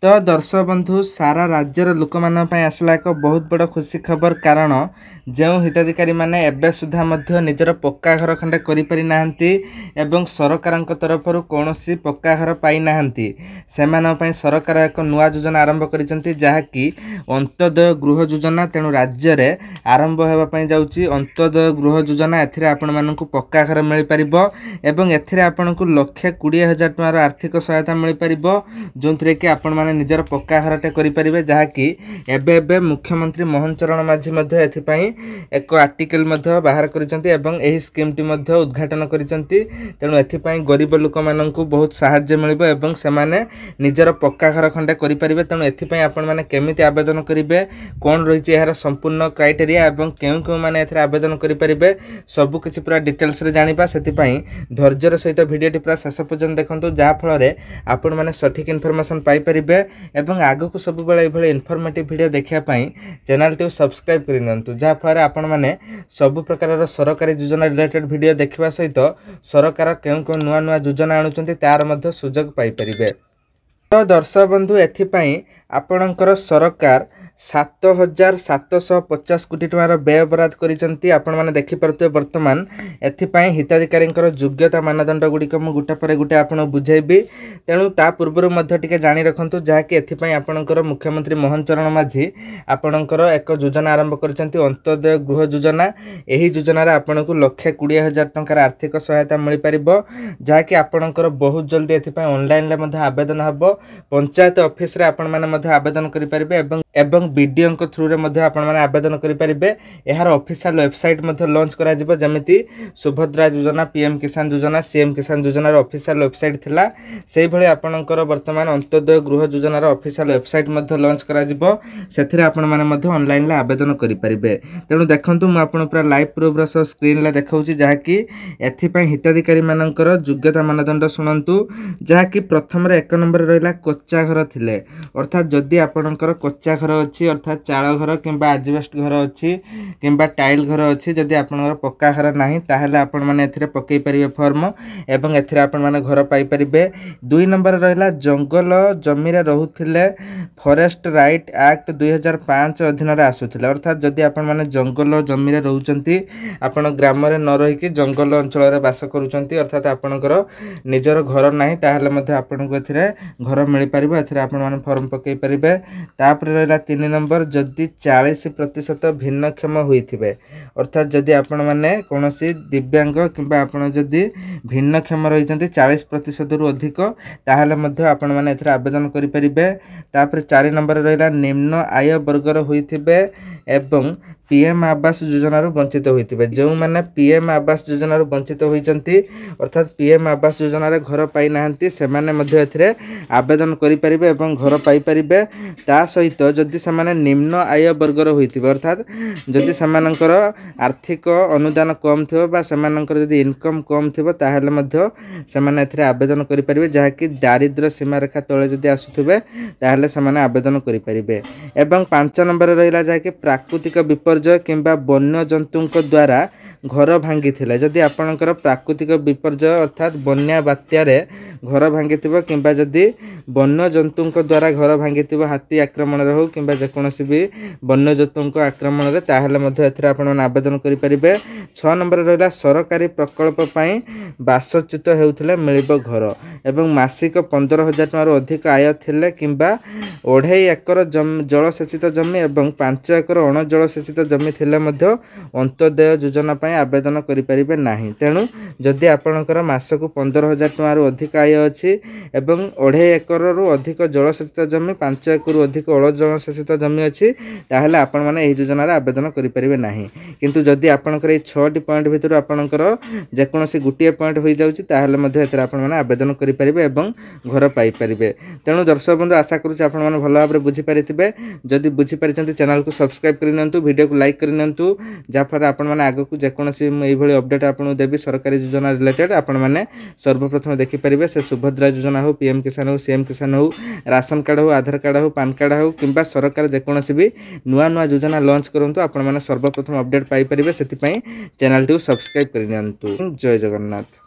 तो दर्शक बंधु सारा राज्यर लोक आसला एक बहुत बड़ खुशी खबर कारण जो हिताधिकारी माने एबे सुधा मध्य निजर पक्का घर खंडे करि पारि नाहंती एवं सरकार तरफ कौन पक्का घर पाई नाहंती सेमान पई सरकार एक नुआ योजना आरंभ करिसंती जहाँकि अंत्योदय गृह योजना। तेणु राज्य रे आरंभ होबा पई जाउची अंत्योदय गृह योजना। एथिरे आपण मानकु पक्का घर मिल परिबो एवं एथिरे आपनकु 1,20,000 टकार आर्थिक सहायता मिल परिबो जोंथरे कि आपण माने निजर पक्का घरटे करि परिबे जहाँकि एबे मुख्यमंत्री मोहन चरण माझी मध्य एथिपई एक आर्टिकल मध्य बाहर करिसंती एवं एही स्कीम टी मध्य उद्घाटन करिसंती। तेणु एथिपई गरीब लोक माननकु बहुत सहायता मिलिबो एवं सेमाने निजर पक्का घर खंडे करि परिबे। तेणु एथिपई आपण माने केमिति आवेदन करिवे कोन रहिछि एहार संपूर्ण क्राइटेरिया एवं केउ माने एथिरे आवेदन करि परिबे सब किछि पूरा डिटेल्स रे जानिबा। सेथिपई धैर्यर सहित वीडियोटी पूरा शेष पर्यंत देखंतु जहा फल रे आपण माने सठिक इनफॉरमेशन पाई परिबे एवं आगो को सब बेले एभले इनफॉर्मेटिव वीडियो देखिया पई चैनल टी सब्सक्राइब करि नंतु जहा फल रे आपण माने सब प्रकार सरकारी योजना रिलेटेड वीडियो देखिबा सहित सरकार केउ नुआ योजना आनुचंती तार मध्य सुजोग पाई परिबे। तो दर्शक बंधु एथिपई आपणकर सरकार 7,750 कोटी टकार व्यय बराद करिसंती। आपण माने देखि परतुए वर्तमान एथिपई हिताधिकारी योग्यता मानदंड गुड़िक मु गुटे पर गुटे आपण बुझेबी। तेणु ता पूर्व मध्य टिके जानि रखंतु जहाँकि एथिपई आपणकर मुख्यमंत्री मोहन चरण माझी आपणकर एक योजना आरंभ करिसंती अंत्योदय गृह योजना। एही योजना रे आपणकु 1,20,000 टकार आर्थिक सहायता मिल परिबो जहाँकि आपणकर बहुत जल्दी एथिपई ऑनलाइन ले मध्य आवेदन हबो। पंचायत ऑफिस रे आपण माने मध्य आवेदन करि परिबे एवं बीडीओ को थ्रू रे मध्य आपण माने आवेदन करि परिबे। एहार ऑफिशियल वेबसाइट मध्य लॉन्च करा जिवो जेमिति सुभद्रा योजना पीएम किसान योजना सीएम किसान योजना रो ऑफिशियल वेबसाइट थिला सेहि भली आपणकर वर्तमान अंत्योदय गृह योजना रो ऑफिशियल वेबसाइट मध्य लॉन्च करा जिवो सेथिरे आपण माने मध्य ऑनलाइन ले आवेदन करि परिबे। तेणु देखंतु म आपण पूरा लाइव प्रूफ रो स्क्रीन ले देखाउची जहाँकि एथिपई हिताधिकारी मानकर योग्यता मानदंड सुनंतु जहाँकि प्रथम रे 1 नंबर रहिला कच्चा घर थिले अर्थात जदि आपणकर कच्चा घर अच्छी अर्थात चाल घर किंबा आजबेस्ट घर अच्छी किंबा टाइल घर अच्छी जदि आपणकर पक्का घर नाही ताहेले आपण माने एथिरे पकई परिबे फॉर्म एवं एथिरे आपण माने घर पाई परिबे। 2 नंबर रहिला जंगल जमी रे रहुथिले फॉरेस्ट राइट एक्ट 2005 अधीन रे आसुथिले अर्थात जदि आपण माने जंगल जमी रे रहउचंती आपण ग्राम रे न रही कि जंगल अंचल रे बास करूचंती अर्थात आपणकर निजर घर नाही ताहेले मध्ये आपणको एथिरे घर मिल परिबो एथिरे आपण माने फॉर्म पकई परिबे। तापर रहिला 3 नंबर जदि 40% भिन्नक्षम होइथिबे अर्थात जदि आपण माने कोनोसी दिव्यांग किंबा आपण जदि भिन्नक्षम रहिचंती 40% रु अधिक ताहाले मध्ये आपण माने एथिरे आवेदन करि परिबे। तापर 4 नंबर रहिला निम्न आय वर्गर होइथिबे एवं पीएम आवास योजना रो वंचित होइथिबे जो माने पीएम आवास योजना रो वंचित होइचंती अर्थात पीएम आवास योजना रे घर पाई नाहंती से माने मध्ये एथिरे आवेदन करि परिबे एवं घर पाई परिबे। ता सहित जदि समान निम्न आय वर्गर होइथिबे अर्थात जदि समानकर आर्थिक अनुदान कम थिबो बा समानकर जदि इनकम कम थिबो ताहेले मध्ये समान एथिरे आवेदन करि परिबे जहाँकि दारिद्र्य सीमा रेखा तळे जदि आसुथिबे ताहेले समान आवेदन करि परिबे। एवं 5 नंबर रहिला जहाँकि प्राकृतिक विपर्यय किंबा वन्य जंतुक द्वारा घर भांगी थिले जदि आपणकर प्राकृतिक विपर्यय अर्थात बन्या बात्या रे घर भांगी थिबो किंबा जदि वन्य जंतुक द्वारा घर भांगी थिबो हाथी आक्रमण रे हो किंबा जे कोनोसी भी वन्य जंतुक आक्रमण रे ताहेले मध्ये एथिरे आपण आवेदन करि परिबे। 6 नंबर रहिला सरकारी प्रकल्प पई बासच्युत हेउथिले मिलिबो घर एवं मासिक 15,000 टकार अधिक आय थिले किंबा 2.5 एकर जलसेचित जमी एवं 5 एकर अण जलसेचित जमी थिले मध्ये अंत्योदय योजना पई आवेदन करि परिबे नाही। तेणु जदि आपणकर मासक 15,000 टकार अधिक आय अछि एवं 2.5 एकर रु अधिक जलसेचित जमी 5 एकर रु अधिक अण जलसेचित जमी अछि ताहेले आपण माने एही योजना रे आवेदन करि परिबे नाही। किंतु जदि आपणकर ए 6 टी पॉइंट भितर आपणकर जे कोनोसी गुटिए पॉइंट होई जाउची ताहेले मध्ये एतरे आपण माने आवेदन करि परिबे एवं घर पाई परिबे। तेणु दर्शक बंधु आशा करूची आपण माने भलो भाबरे बुझी परिथिबे जदि बुझी परिचंती चैनल को सब्सक्राइब करि नंतु वीडियो को लाइक करि नंतु जा फर आपण माने आगो को जे कोनोसी एई भली अपडेट आपण देबी सरकारी योजना रिलेटेड आपण माने सर्वप्रथम देखि परिबे से सुभद्रा योजना हो पीएम किसान हो सीएम किसान हो राशन कार्ड हो आधार कार्ड हो पान कार्ड हो किंबा सरकार जे कोनोसी भी नुआ योजना लॉन्च करंतु आपण माने सर्वप्रथम अपडेट पाई परिबे सेति पई चैनल टी सब्सक्राइब करि नंतु। जय जगन्नाथ।